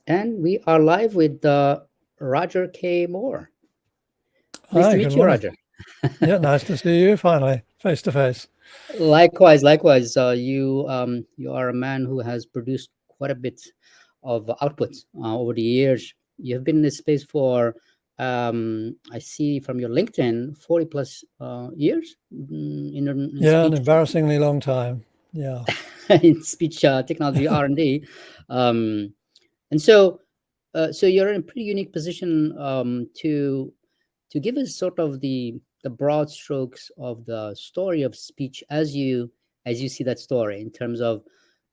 And we are live with Roger K. Moore. Nice to Hi, meet good you, morning. Roger. Yeah, nice to see you finally, face to face. Likewise, likewise. You are a man who has produced quite a bit of outputs over the years. You have been in this space for, I see from your LinkedIn, 40 plus years in Yeah, an speech embarrassingly long time. Yeah. in speech technology R&D. Um, and so you're in a pretty unique position to give us sort of the broad strokes of the story of speech as you see that story in terms of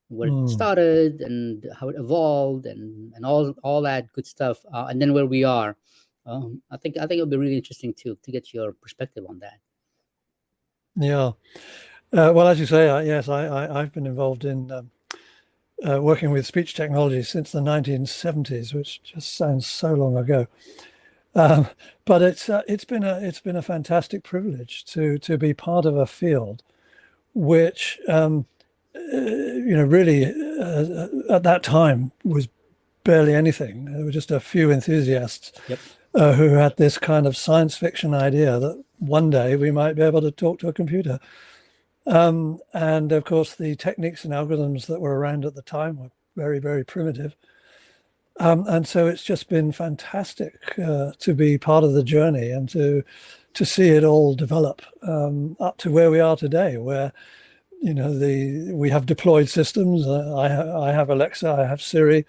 where it Mm. started and how it evolved and all that good stuff, and then where we are. I think it'll be really interesting to get your perspective on that. Yeah. Well, as you say, yes, I've been involved in working with speech technology since the 1970s, which just sounds so long ago. Um, but it's been a fantastic privilege to be part of a field which really at that time was barely anything. There were just a few enthusiasts Yep. who had this kind of science fiction idea that one day we might be able to talk to a computer. And of course, the techniques and algorithms that were around at the time were very, very primitive. And so it's just been fantastic to be part of the journey and to see it all develop up to where we are today, where we have deployed systems. I have Alexa, I have Siri.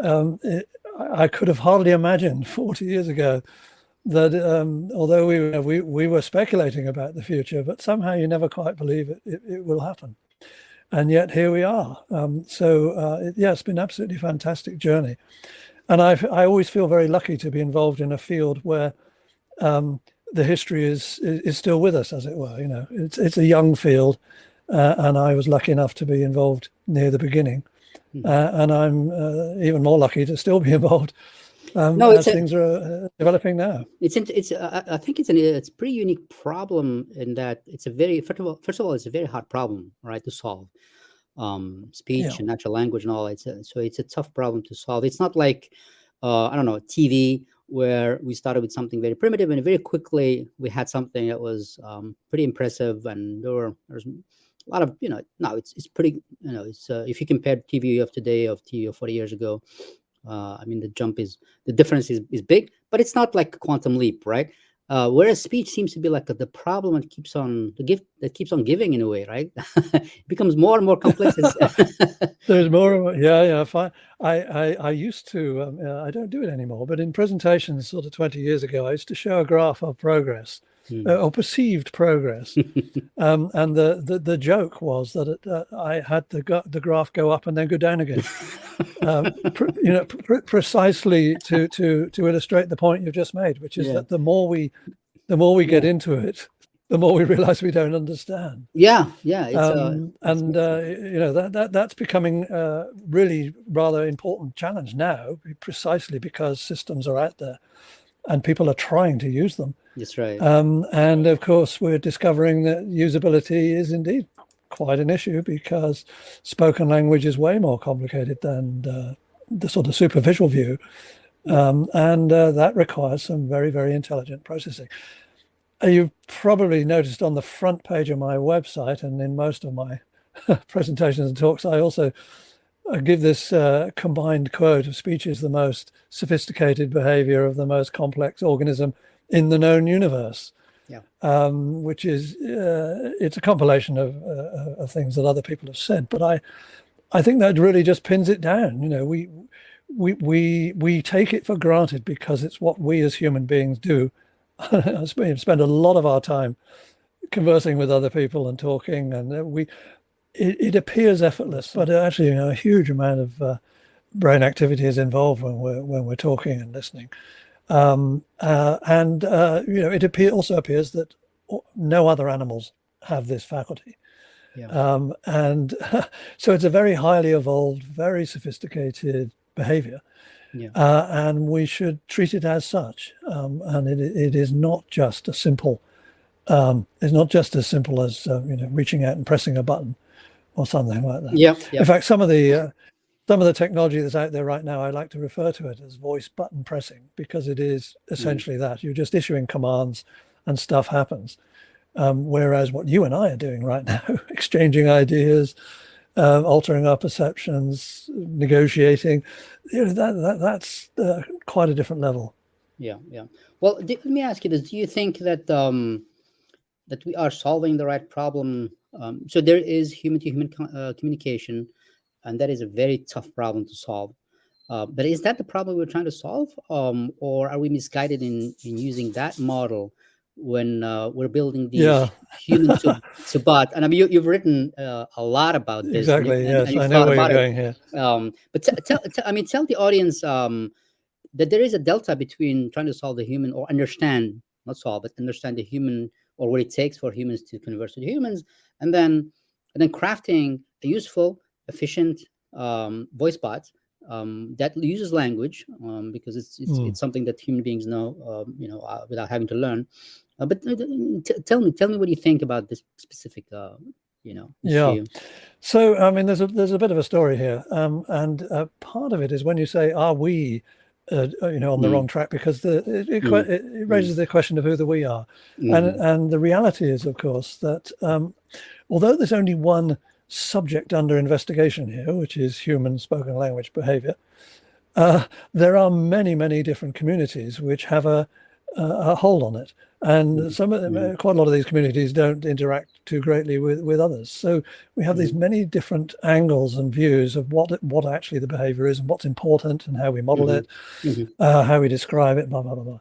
I could have hardly imagined 40 years ago that although we were speculating about the future, but somehow you never quite believe it will happen. And yet here we are. It's been an absolutely fantastic journey. And I always feel very lucky to be involved in a field where the history is still with us, as it were. It's a young field, and I was lucky enough to be involved near the beginning. And I'm even more lucky to still be involved No, as things are developing now. I think it's a pretty unique problem in that it's a very first of all it's a very hard problem, right, to solve. Yeah. Speech and natural language and all. It's a tough problem to solve. It's not like I don't know, TV, where we started with something very primitive and very quickly we had something that was pretty impressive, and there's a lot of no, it's pretty, it's if you compare TV of today of TV of 40 years ago, I mean, the difference is big, but it's not like a quantum leap, right? Whereas speech seems to be like the problem that keeps on the gift that keeps on giving in a way, right? It becomes more and more complex. There's more. Yeah. Fine. I used to. I don't do it anymore. But in presentations, sort of 20 years ago, I used to show a graph of progress or perceived progress. And the joke was that I had the graph go up and then go down again. Precisely to illustrate the point you've just made, which is Yeah. that the more we get into it, the more we realize we don't understand. Yeah, it's That's becoming a really rather important challenge now, precisely because systems are out there and people are trying to use them. that's right. And of course, we're discovering that usability is indeed quite an issue, because spoken language is way more complicated than the sort of superficial view. And that requires some very, very intelligent processing. You've probably noticed on the front page of my website and in most of my presentations and talks, I also give this combined quote of speech is the most sophisticated behavior of the most complex organism in the known universe. Yeah. Which is it's a compilation of things that other people have said, but I think that really just pins it down. We take it for granted because it's what we as human beings do. I spend a lot of our time conversing with other people and talking, and it appears effortless, but actually, a huge amount of brain activity is involved when we're talking and listening. It also appears that no other animals have this faculty. Yeah. And so it's a very highly evolved, very sophisticated behavior. Yeah. And we should treat it as such. And it is not just a simple, it's not just as simple as reaching out and pressing a button or something like that. Yeah. In fact, some of the some of the technology that's out there right now, I like to refer to it as voice button pressing, because it is essentially that. You're just issuing commands and stuff happens. Whereas what you and I are doing right now, exchanging ideas, altering our perceptions, negotiating, that's quite a different level. Yeah. Well, let me ask you this: do you think that that we are solving the right problem? So there is human-to-human communication, and that is a very tough problem to solve. But is that the problem we're trying to solve, or are we misguided in using that model when we're building these human to bot? And I mean, you've written a lot about this, Exactly. and Yes, you've I know thought where you're about it. going here. But tell the audience that there is a delta between trying to solve the human, or understand, not solve, but understand the human, or what it takes for humans to converse with humans, and then crafting a useful, efficient voice bot that uses language, because it's something that human beings know, without having to learn. But tell me what you think about this specific, issue. So, I mean, there's a bit of a story here, and part of it is when you say, "Are we?" On the wrong track, because it raises the question of who the we are, and the reality is, of course, that although there's only one subject under investigation here, which is human spoken language behavior, there are many different communities which have a hold on it, and quite a lot of these communities don't interact too greatly with others. So we have these many different angles and views of what actually the behavior is, and what's important, and how we model it, how we describe it, blah blah blah blah.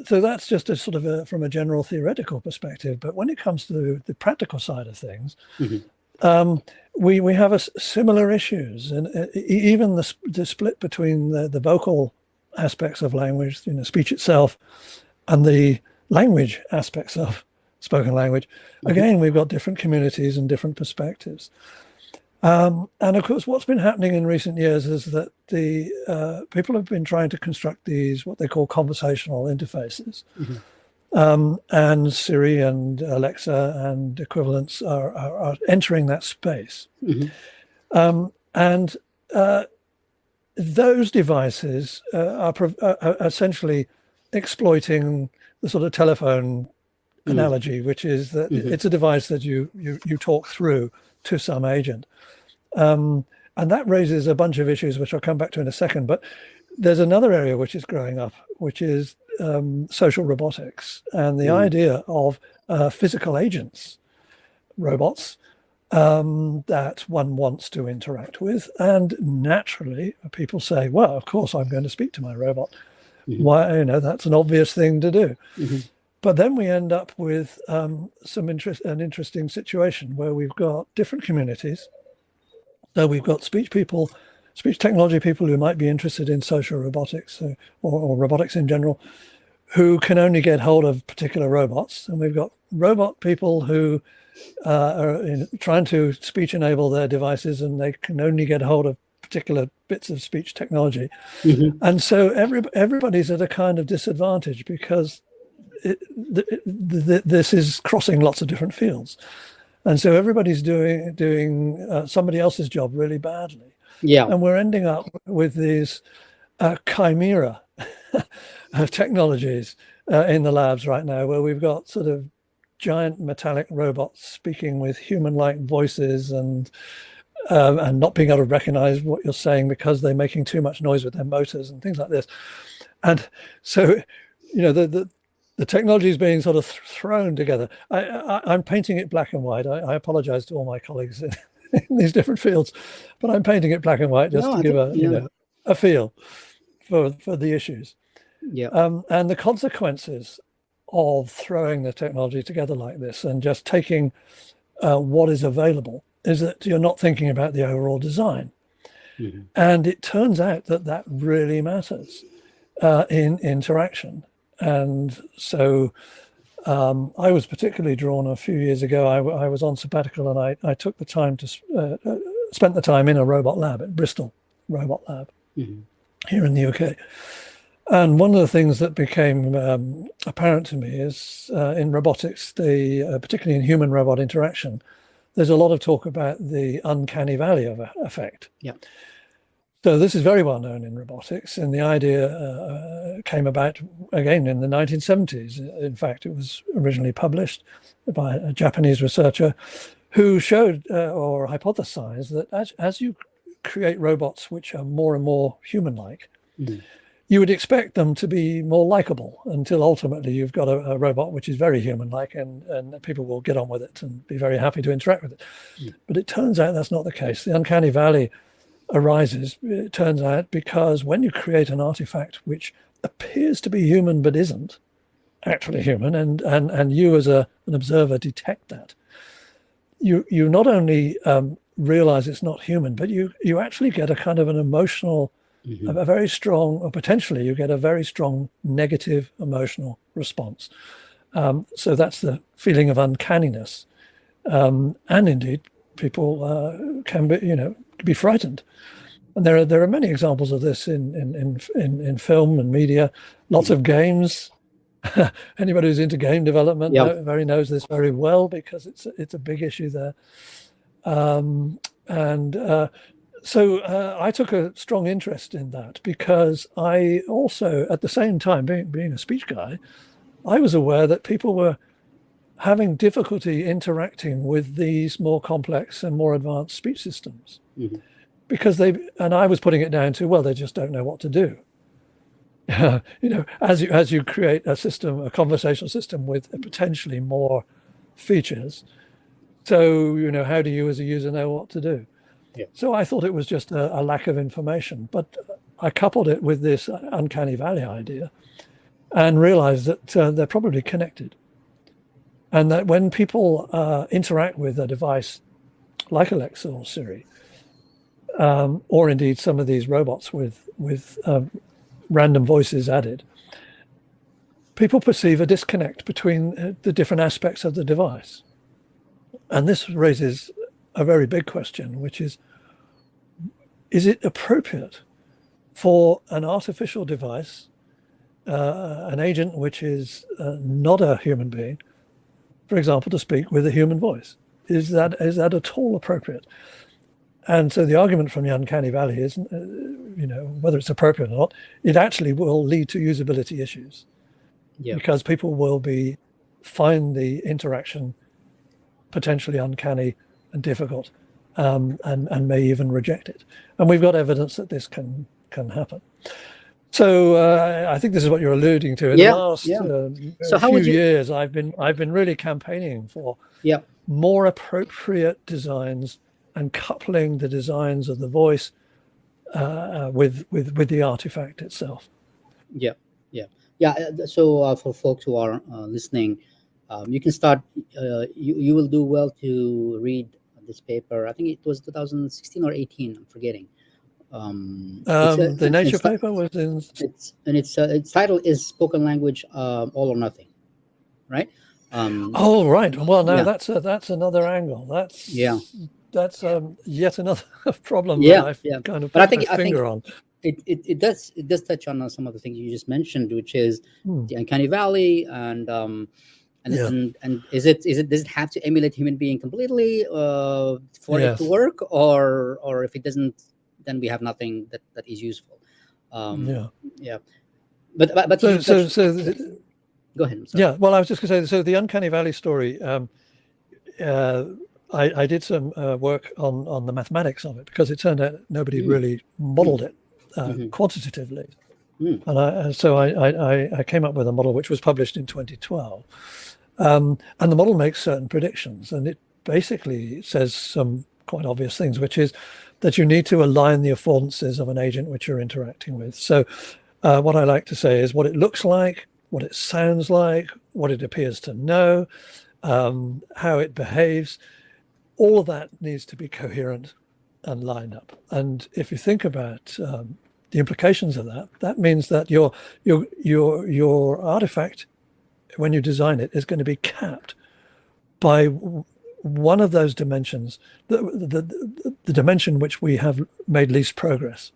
So that's just a sort of from a general theoretical perspective. But when it comes to the practical side of things, we have similar issues, and even the split between the vocal aspects of language, speech itself, and the language aspects of spoken language. Again, we've got different communities and different perspectives. And of course, what's been happening in recent years is that the people have been trying to construct these, what they call conversational interfaces. And Siri and Alexa and equivalents are entering that space. And those devices are essentially exploiting the sort of telephone analogy, which is that it's a device that you talk through to some agent. And that raises a bunch of issues, which I'll come back to in a second. But there's another area which is growing up, which is social robotics, and the idea of physical agents, robots, that one wants to interact with. And naturally, people say, well, of course, I'm going to speak to my robot. Why, that's an obvious thing to do. But then we end up with an interesting situation where we've got different communities. So we've got speech technology people who might be interested in social robotics, or robotics in general, who can only get hold of particular robots. And we've got robot people who are trying to speech enable their devices, and they can only get hold of particular bits of speech technology. And so everybody's at a kind of disadvantage, because this is crossing lots of different fields. And so everybody's doing somebody else's job really badly. And we're ending up with these chimera technologies in the labs right now, where we've got sort of giant metallic robots speaking with human-like voices, and not being able to recognize what you're saying because they're making too much noise with their motors and things like this. And so, the technology is being sort of thrown together. I'm painting it black and white. I apologize to all my colleagues in these different fields, but I'm painting it black and white just to give a feel for the issues. And the consequences of throwing the technology together like this and just taking what is available is that you're not thinking about the overall design. And it turns out that really matters in interaction. And so I was particularly drawn a few years ago. I was on sabbatical, and I took the time to spent the time in a robot lab at Bristol Robot Lab here in the UK. And one of the things that became apparent to me is in robotics, particularly in human-robot interaction, there's a lot of talk about the Uncanny Valley effect. Yeah. So this is very well known in robotics, and the idea came about again in the 1970s. In fact, it was originally published by a Japanese researcher who showed or hypothesized that as you create robots which are more and more human-like, you would expect them to be more likable until ultimately you've got a robot which is very human-like, and people will get on with it and be very happy to interact with it. But it turns out that's not the case. The Uncanny Valley arises, it turns out, because when you create an artifact which appears to be human but isn't actually human, and you as an observer detect that, you not only realize it's not human, but you actually get a kind of an emotional, a very strong, or potentially you get a very strong negative emotional response. So that's the feeling of uncanniness, and indeed people can be frightened. And there are many examples of this in film and media. Lots of games. Anybody who's into game development knows this very well, because it's a big issue there. So I took a strong interest in that, because I also, at the same time, being a speech guy, I was aware that people were having difficulty interacting with these more complex and more advanced speech systems, because I was putting it down to, well, they just don't know what to do. As you create a system, a conversational system with potentially more features, so how do you as a user know what to do? So I thought it was just a lack of information, but I coupled it with this Uncanny Valley idea and realized that they're probably connected, and that when people interact with a device like Alexa or Siri, or indeed some of these robots with random voices added, people perceive a disconnect between the different aspects of the device. And this raises a very big question, which is it appropriate for an artificial device, an agent which is not a human being, for example, to speak with a human voice? Is that at all appropriate? And so the argument from the Uncanny Valley is, whether it's appropriate or not, it actually will lead to usability issues, because people will find the interaction potentially uncanny and difficult, and may even reject it. And we've got evidence that this can happen. So I think this is what you're alluding to. In the last few years, I've been really campaigning for more appropriate designs and coupling the designs of the voice with the artifact itself. So for folks who are listening, you can start. You will do well to read this paper. I think it was 2016 or 18. I'm forgetting. The Nature paper was in. Its title is "Spoken Language, All or Nothing," right? Right. Well, no, that's another angle. That's yet another problem that I've kind of put my finger on. It does touch on some of the things you just mentioned, which is the Uncanny Valley, and does it have to emulate human being completely for it to work, or if it doesn't, then we have nothing that is useful. But go ahead. Yeah, well, I was just going to say, so the Uncanny Valley story, I did some work on the mathematics of it, because it turned out nobody really modeled it quantitatively. And so I came up with a model which was published in 2012. And the model makes certain predictions, and it basically says some quite obvious things, which is that you need to align the affordances of an agent which you're interacting with. So what I like to say is what it looks like, what it sounds like, what it appears to know, how it behaves. All of that needs to be coherent and lined up. And if you think about the implications of that, that means that your artifact, when you design it, is going to be capped by one of those dimensions, the dimension which we have made least progress.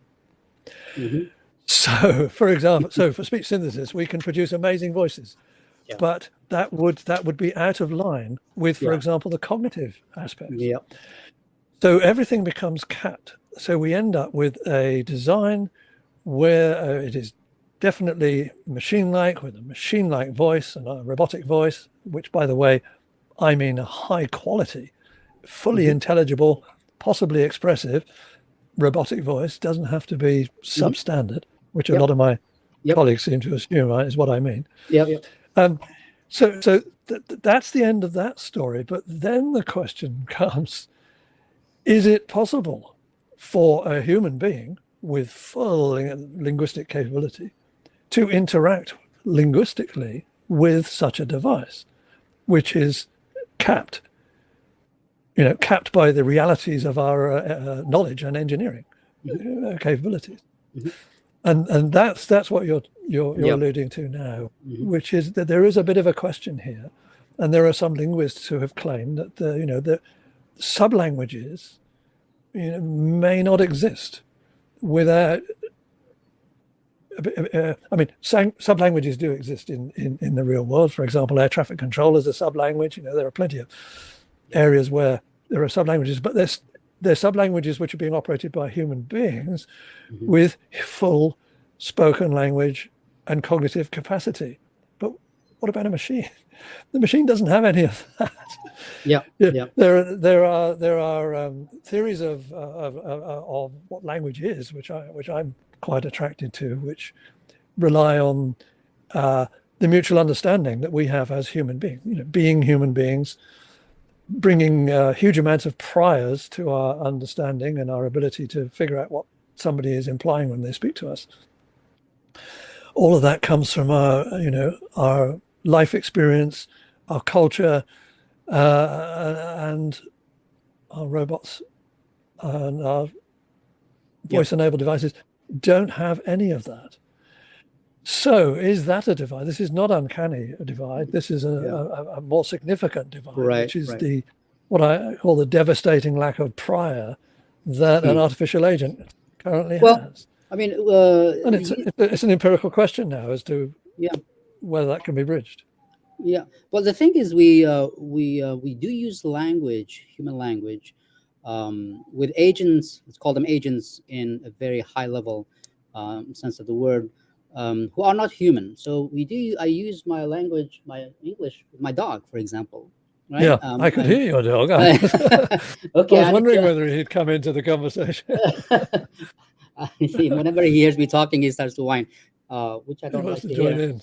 So, for example, for speech synthesis, we can produce amazing voices, but that would be out of line with, for example, the cognitive aspects. Yeah. So everything becomes capped. So we end up with a design where it is definitely machine-like, with a machine-like voice and a robotic voice, which, by the way, I mean a high quality, fully intelligible, possibly expressive robotic voice. Doesn't have to be substandard, which a lot of my colleagues seem to assume is what I mean. So that's the end of that story. But then the question comes, is it possible for a human being with full linguistic capability to interact linguistically with such a device, which is capped, capped by the realities of our knowledge and engineering capabilities? And that's what you're alluding to now, which is that there is a bit of a question here, and there are some linguists who have claimed that the sublanguages may not exist without. I mean, sublanguages do exist in the real world. For example, air traffic control is a sublanguage. There are plenty of areas where there are sublanguages, but they're sublanguages which are being operated by human beings with full spoken language and cognitive capacity. But what about a machine? The machine doesn't have any of that. There are theories of what language is, which I'm quite attracted to, which rely on the mutual understanding that we have as human beings. Being human beings, bringing huge amounts of priors to our understanding and our ability to figure out what somebody is implying when they speak to us. All of that comes from our life experience, our culture, and our robots and our voice-enabled devices don't have any of that. So is that a divide? This is not uncanny a divide. This is a more significant divide, which is what I call the devastating lack of prior that an artificial agent currently has. I mean, and it's an empirical question now as to whether that can be bridged. Yeah. Well, the thing is, we do use language, human language, with agents. Let's call them agents in a very high level sense of the word, who are not human. So I use my language, my English, with my dog, for exple. Right? Yeah, I could hear your dog. Okay, I was wondering whether he'd come into the conversation. Whenever he hears me talking, he starts to whine, which I don't like to join hear. In.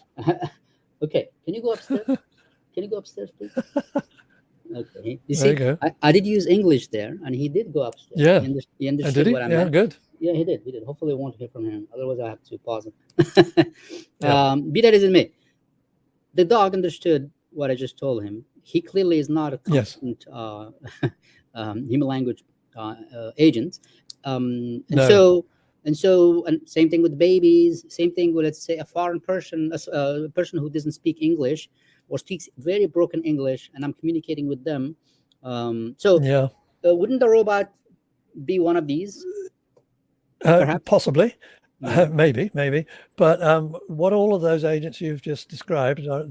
Okay, can you go upstairs? Can you go upstairs, please? Okay. You see, I did use English there, and he did go upstairs. Yeah. He understood what I meant. Good. Yeah, he did. Hopefully, we won't hear from him. Otherwise, I have to pause it. Be that as it may, the dog understood what I just told him. He clearly is not a competent human language agent. And same thing with babies. Same thing with, let's say, a foreign person, a person who doesn't speak English or speaks very broken English, and I'm communicating with them. Wouldn't the robot be one of these? Possibly. Maybe. But what all of those agents you've just described are,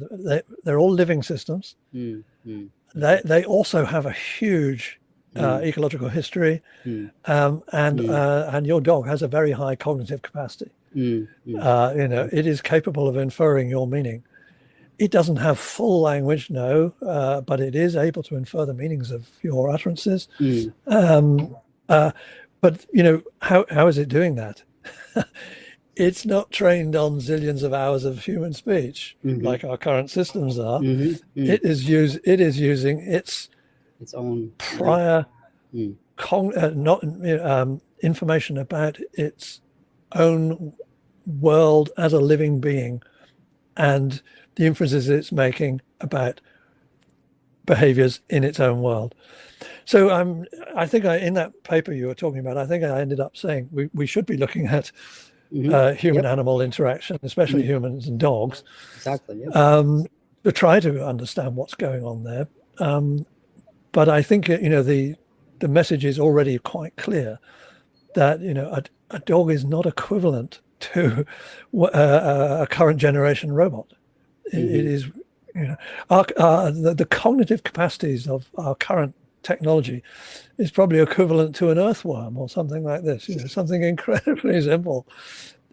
they're all living systems. They also have a huge ecological history, and your dog has a very high cognitive capacity. It is capable of inferring your meaning. It doesn't have full language, no, but it is able to infer the meanings of your utterances. But how is it doing that? It's not trained on zillions of hours of human speech like our current systems are. It is using its own prior information about its own world as a living being, and the inferences it's making about behaviors in its own world. So I think in that paper you were talking about, I think I ended up saying we should be looking at human-animal interaction, especially humans and dogs, exactly, to try to understand what's going on there. But I think the message is already quite clear that a dog is not equivalent to a current generation robot. It is The cognitive capacities of our current technology is probably equivalent to an earthworm or something like this. Something incredibly simple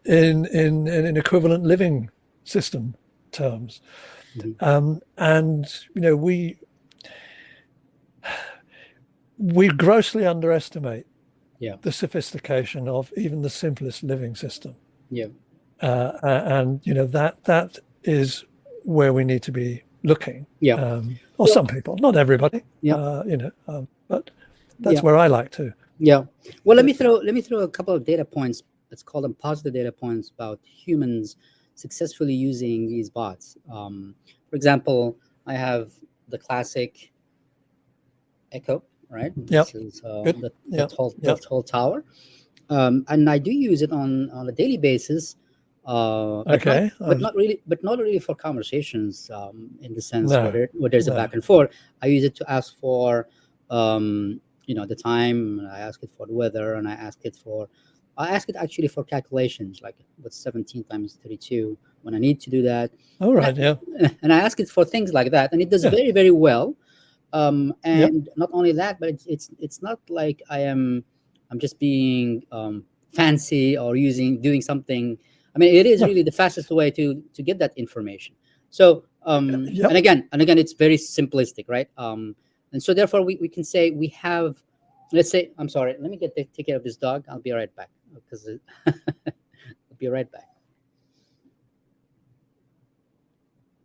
in equivalent living system terms. And we grossly underestimate the sophistication of even the simplest living system. And that is where we need to be looking. Or some people, not everybody. But that's where I like to. Well, let me throw a couple of data points. Let's call them positive data points about humans successfully using these bots. For example, I have the classic Echo, right? This is the tall tower, and I do use it on a daily basis. But not really for conversations, in the sense where there's a back and forth. I use it to ask for the time, and I ask it for the weather, and I ask it actually for calculations, like what's 17 times 32 when I need to do that. And I ask it for things like that, and it does very, very well. And not only that, but it's not like I'm just being fancy or doing something. I mean, it is really the fastest way to get that information. So and again, it's very simplistic, right? And so therefore we can say we have, let's say, I'm sorry, let me take care of this dog. I'll be right back, because I'll be right back.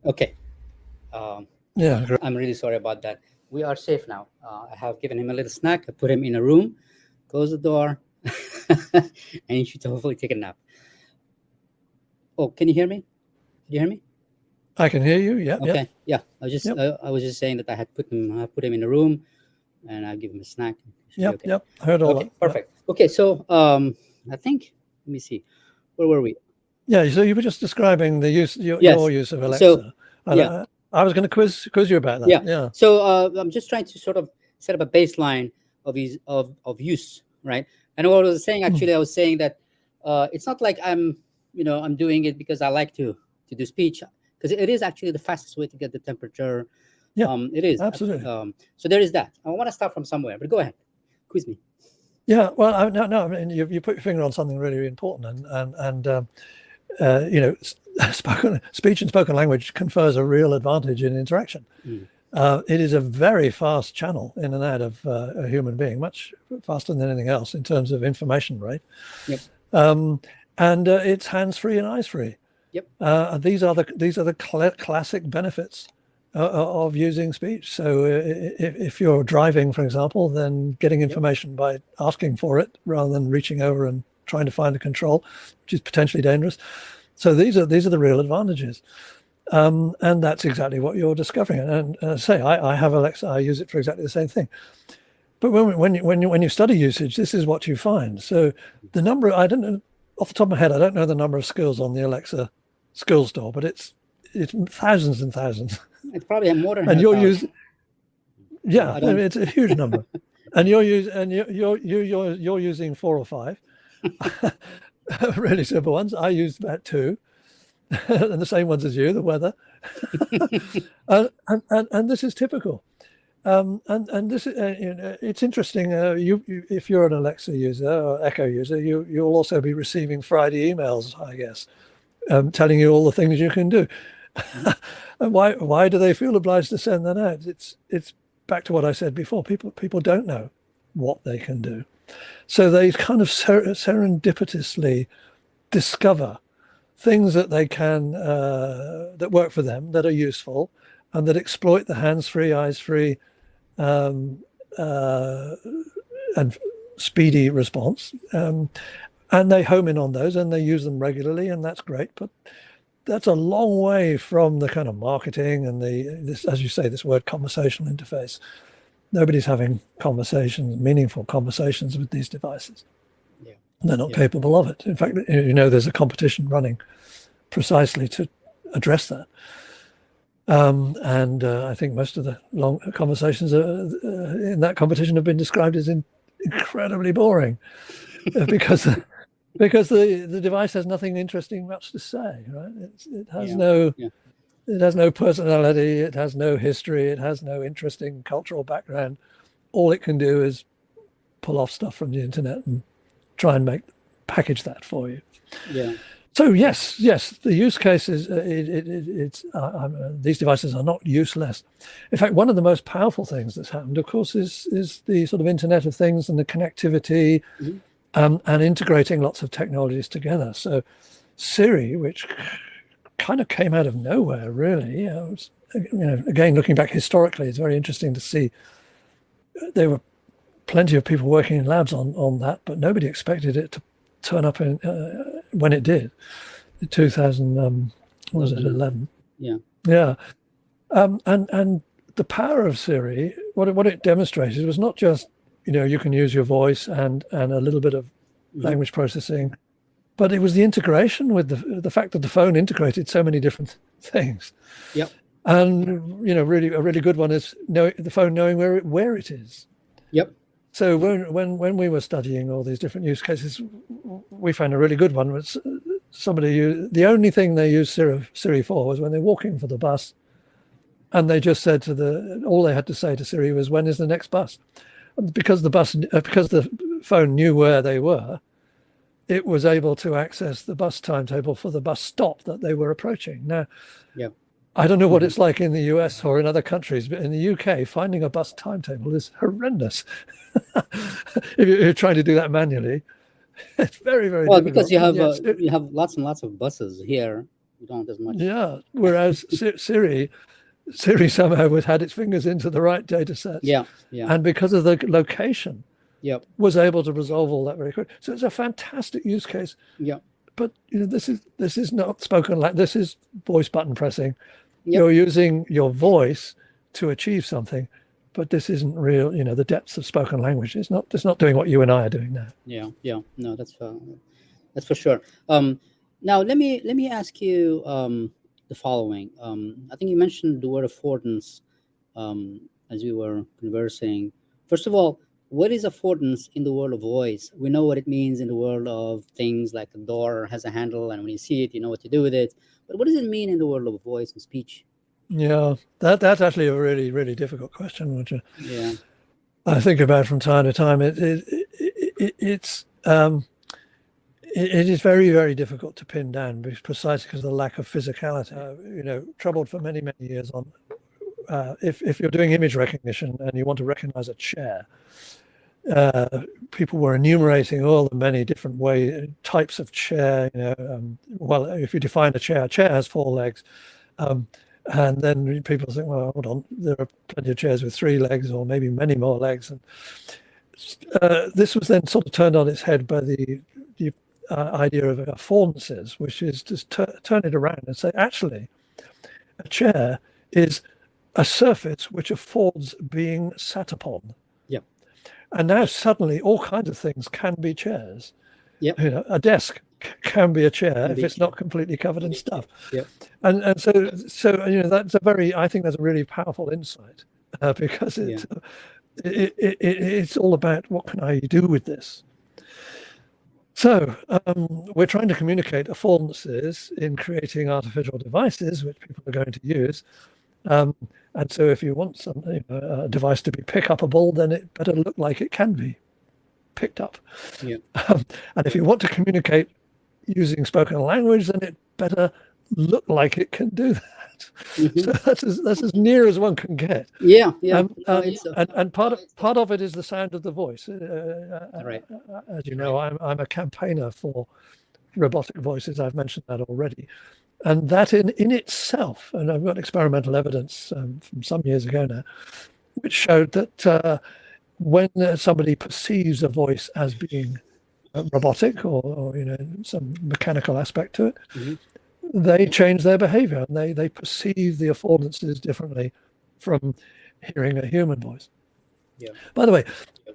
Okay. I'm really sorry about that. We are safe now. I have given him a little snack. I put him in a room, close the door, and he should hopefully take a nap. Oh, can you hear me? Can you hear me? I can hear you. Yeah. Okay. Yeah. I was just saying that I had put him in a room, and I give him a snack. Yep. I heard all that. Perfect. Okay. So I think, let me see, where were we? Yeah. So you were just describing the your use of Alexa. So, I was going to quiz you about that. Yeah. So I'm just trying to sort of set up a baseline of use, right? And what I was saying, actually, I was saying that it's not like I'm doing it because I like to do speech, because it is actually the fastest way to get the temperature. It is absolutely. So there is that. I want to start from somewhere, but go ahead, quiz me. Yeah. Well, no. I mean, you put your finger on something really important, and speech and spoken language confers a real advantage in interaction. It is a very fast channel in and out of a human being, much faster than anything else in terms of information rate. And it's hands-free and eyes-free. These are the classic benefits of using speech. So if you're driving, for example, then getting information by asking for it rather than reaching over and trying to find a control, which is potentially dangerous. So these are the real advantages, and that's exactly what you're discovering. And say I have Alexa, I use it for exactly the same thing. But when you study usage, this is what you find. So the number, I don't know off the top of my head, I don't know the number of skills on the Alexa skill store, but it's thousands and thousands. It's probably more than. And you're using, it's a huge number, and you're using 4 or 5. Really simple ones. I used about 2, and the same ones as you, the weather. and this is typical. And this is it's interesting. If you're an Alexa user or Echo user, you'll also be receiving Friday emails, I guess, telling you all the things you can do. And why do they feel obliged to send that out? It's back to what I said before. People don't know what they can do. So they kind of serendipitously discover things that they can that work for them, that are useful, and that exploit the hands-free, eyes-free, and speedy response. And they home in on those, and they use them regularly, and that's great. But that's a long way from the kind of marketing and this, as you say, this word conversational interface. Nobody's having meaningful conversations with these devices. They're not capable of it. In fact, there's a competition running precisely to address that. And I think most of the long conversations in that competition have been described as incredibly boring because the device has nothing interesting much to say, right? It has no It has no personality. It has no history. It has no interesting cultural background. All it can do is pull off stuff from the internet and try and package that for you. Yeah. So yes, the use case is these devices are not useless. In fact, one of the most powerful things that's happened, of course, is the sort of Internet of Things and the connectivity, and integrating lots of technologies together. So Siri, which kind of came out of nowhere, really. Again, looking back historically, it's very interesting to see there were plenty of people working in labs on that, but nobody expected it to turn up when it did in 2000. What was it, 11? Yeah. And the power of Siri, what it demonstrated was not just you can use your voice and a little bit of language processing, but it was the integration with the fact that the phone integrated so many different things. Yep. And really a really good one is the phone knowing where it is. Yep. So when we were studying all these different use cases, we found a really good one was the only thing they used Siri for was when they're walking for the bus, and they just said all they had to say to Siri was, "When is the next bus?" And because the phone knew where they were, it was able to access the bus timetable for the bus stop that they were approaching. Now, I don't know what it's like in the US or in other countries, but in the UK, finding a bus timetable is horrendous. If you're trying to do that manually, it's very, very difficult. Because you have lots and lots of buses here. You don't as much. Yeah, whereas Siri somehow had its fingers into the right data sets. Yeah. And because of the location, was able to resolve all that very quickly. So it's a fantastic use case. Yeah. But this is not spoken like this is voice button pressing. You're using your voice to achieve something, but this isn't real. The depths of spoken language. It's not doing what you and I are doing now. Yeah. No, that's for sure. Now let me ask you the following. I think you mentioned the word affordance as we were conversing. First of all, what is affordance in the world of voice? We know what it means in the world of things like a door has a handle, and when you see it, you know what to do with it. But what does it mean in the world of voice and speech? Yeah, that's actually a really, really difficult question, which I think about from time to time. It is very, very difficult to pin down precisely because of the lack of physicality. Troubled for many, many years on if you're doing image recognition and you want to recognize a chair. People were enumerating all the many different types of chair. If you define a chair has 4 legs, and then people think, well, hold on, there are plenty of chairs with 3 legs or maybe many more legs. And this was then sort of turned on its head by the idea of affordances, which is just turn it around and say, actually, a chair is a surface which affords being sat upon. And now suddenly all kinds of things can be chairs. A desk can be a chair if it's not completely covered in stuff. And so that's I think that's a really powerful insight because it's all about what can I do with this. So we're trying to communicate affordances in creating artificial devices which people are going to use. And so if you want a device to be pick-upable, then it better look like it can be picked up. And if you want to communicate using spoken language, then it better look like it can do that. So that's as near as one can get. And part of it is the sound of the voice. Right. As you know, I'm a campaigner for robotic voices. I've mentioned that already. And that in itself, and I've got experimental evidence from some years ago now, which showed that when somebody perceives a voice as being robotic or some mechanical aspect to it, they change their behavior and they perceive the affordances differently from hearing a human voice. By the way,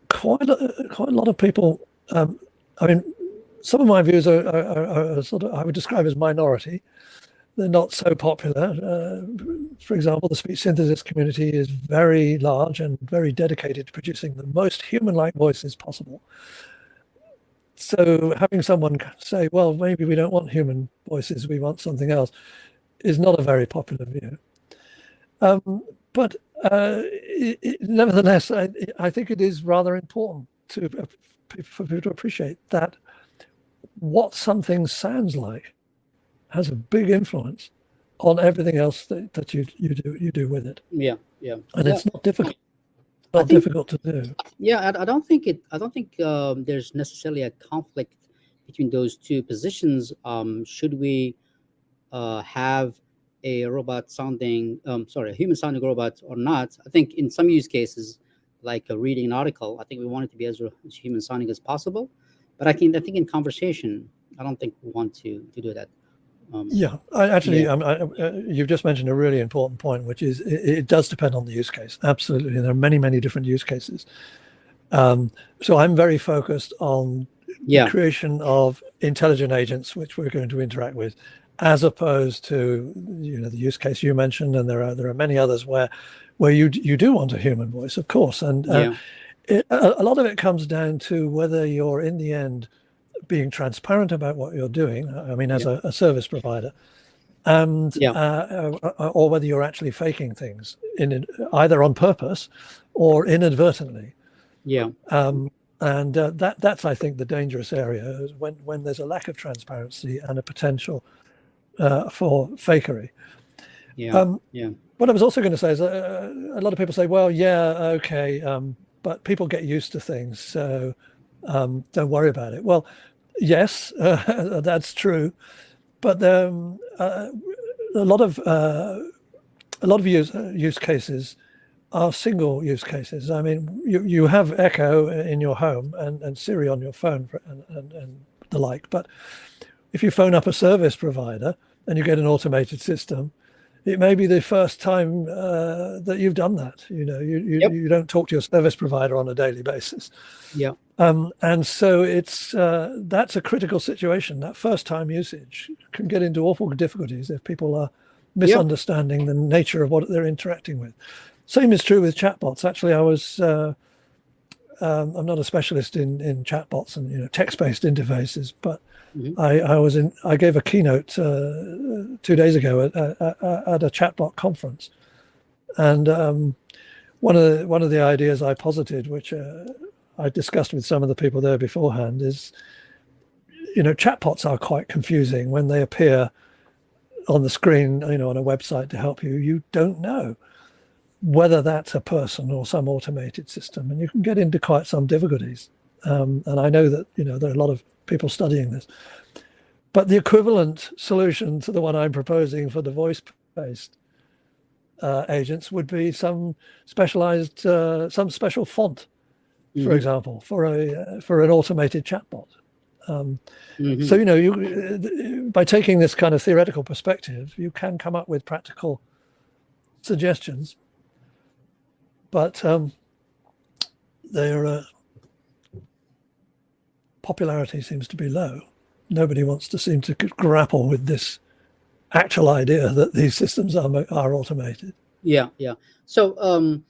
quite a lot of people, some of my views are sort of, I would describe as minority. They're not so popular. For example, the speech synthesis community is very large and very dedicated to producing the most human-like voices possible. So having someone say, well, maybe we don't want human voices, we want something else, is not a very popular view. But nevertheless, I think it is rather important for people to appreciate that what something sounds like has a big influence on everything else that you do with it. Yeah. And it's not difficult. Difficult to do. Yeah, I don't think there's necessarily a conflict between those two positions. Should we have a human sounding robot or not? I think in some use cases, like reading an article, I think we want it to be as human sounding as possible. But I think in conversation, I don't think we want to do that. You've just mentioned a really important point, which is it does depend on the use case. Absolutely. There are many different use cases. So I'm very focused on the creation of intelligent agents, which we're going to interact with, as opposed to the use case you mentioned, and there are many others where you do want a human voice, of course. And a lot of it comes down to whether you're in the end being transparent about what you're doing, I mean, as a service provider, and or whether you're actually faking things either on purpose or inadvertently. And that's, I think, the dangerous area, is when there's a lack of transparency and a potential for fakery. What I was also going to say is a lot of people say, well, but people get used to things, so don't worry about it. Well, yes, that's true, but a lot of use cases are single use cases. I mean, you have Echo in your home and Siri on your phone and the like, but if you phone up a service provider and you get an automated system, it may be the first time that you've done that. You don't talk to your service provider on a daily basis. And so that's a critical situation. That first time usage can get into awful difficulties if people are misunderstanding the nature of what they're interacting with. Same is true with chatbots. Actually, I'm not a specialist in chatbots and text-based interfaces, but I gave a keynote 2 days ago at a chatbot conference, and one of the ideas I posited, which I discussed with some of the people there beforehand, is chatbots are quite confusing when they appear on the screen, on a website to help you. You don't know whether that's a person or some automated system, and you can get into quite some difficulties. And I know that there are a lot of people studying this, but the equivalent solution to the one I'm proposing for the voice-based agents would be some specialized, some special font, for example, for an automated chatbot. So you by taking this kind of theoretical perspective, you can come up with practical suggestions, but their popularity seems to be low. Nobody wants to seem to grapple with this actual idea that these systems are automated. So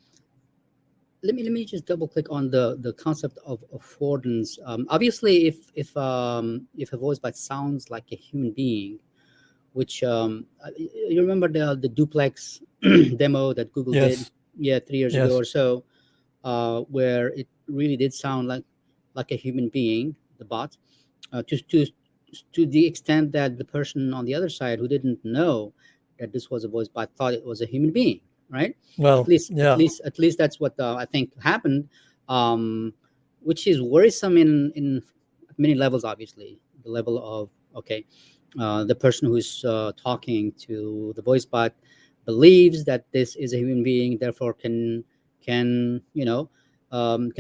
let me just double click on the concept of affordance. Obviously, if a voice bot sounds like a human being, which you remember the duplex demo that Google did 3 years ago or so, where it really did sound like a human being, the bot, to the extent that the person on the other side who didn't know that this was a voice bot thought it was a human being, right? Well, at least that's what I think happened, which is worrisome in many levels. Obviously, the level of the person who's talking to the voice bot believes that this is a human being, therefore can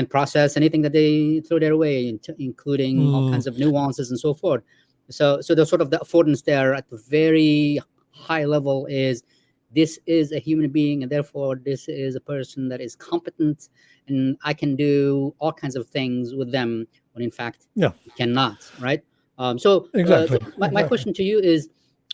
process anything that they throw their way, including all kinds of nuances and so forth. So the sort of the affordance there at the very high level is, this is a human being, and therefore this is a person that is competent, and I can do all kinds of things with them when in fact you cannot, right? Exactly. My question to you is,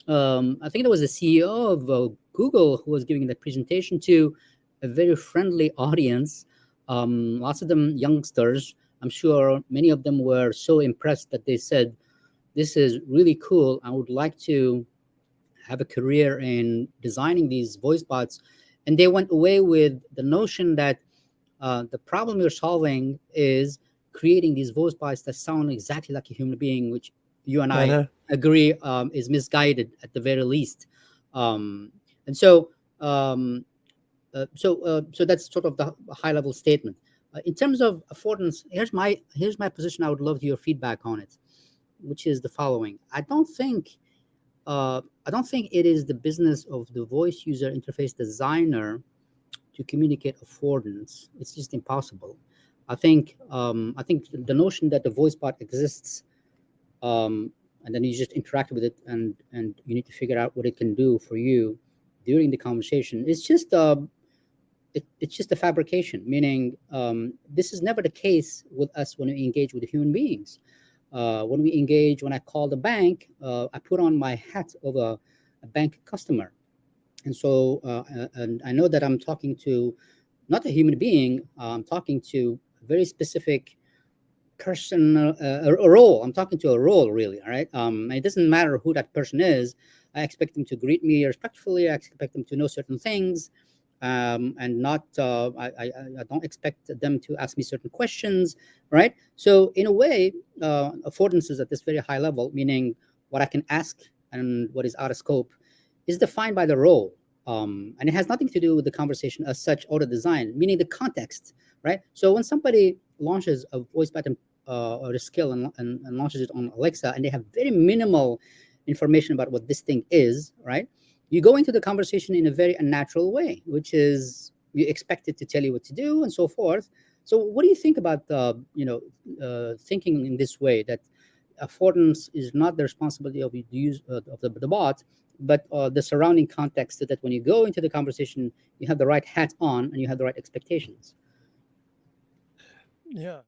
I think there was a CEO of Google who was giving that presentation to a very friendly audience, lots of them youngsters. I'm sure many of them were so impressed that they said, this is really cool. I would like to have a career in designing these voice bots, and they went away with the notion that the problem you're solving is creating these voice bots that sound exactly like a human being, which you and I I know. agree is misguided at the very least. Um, and so, um, so that's sort of the high level statement. In terms of affordance, here's my position. I would love your feedback on it, which is the following. I don't think it is the business of the voice user interface designer to communicate affordance. It's just impossible. I think the notion that the voice bot exists, um, and then you just interact with it, and you need to figure out what it can do for you during the conversation. It's just a fabrication. Meaning, this is never the case with us when we engage with human beings. When I call the bank, I put on my hat of a bank customer, and I know that I'm talking to not a human being. I'm talking to a very specific person, a role. I'm talking to a role, really. All right. It doesn't matter who that person is. I expect them to greet me respectfully. I expect them to know certain things, and not. I don't expect them to ask me certain questions. Right. So in a way, affordance is at this very high level, meaning what I can ask and what is out of scope is defined by the role. And it has nothing to do with the conversation as such or the design, meaning the context, right? So when somebody launches a voice button or a skill, and launches it on Alexa, and they have very minimal information about what this thing is, right? You go into the conversation in a very unnatural way, which is you expect it to tell you what to do and so forth. So what do you think about thinking in this way, that affordance is not the responsibility of the use of the bot, but the surrounding context, so that when you go into the conversation, you have the right hat on and you have the right expectations? Yeah.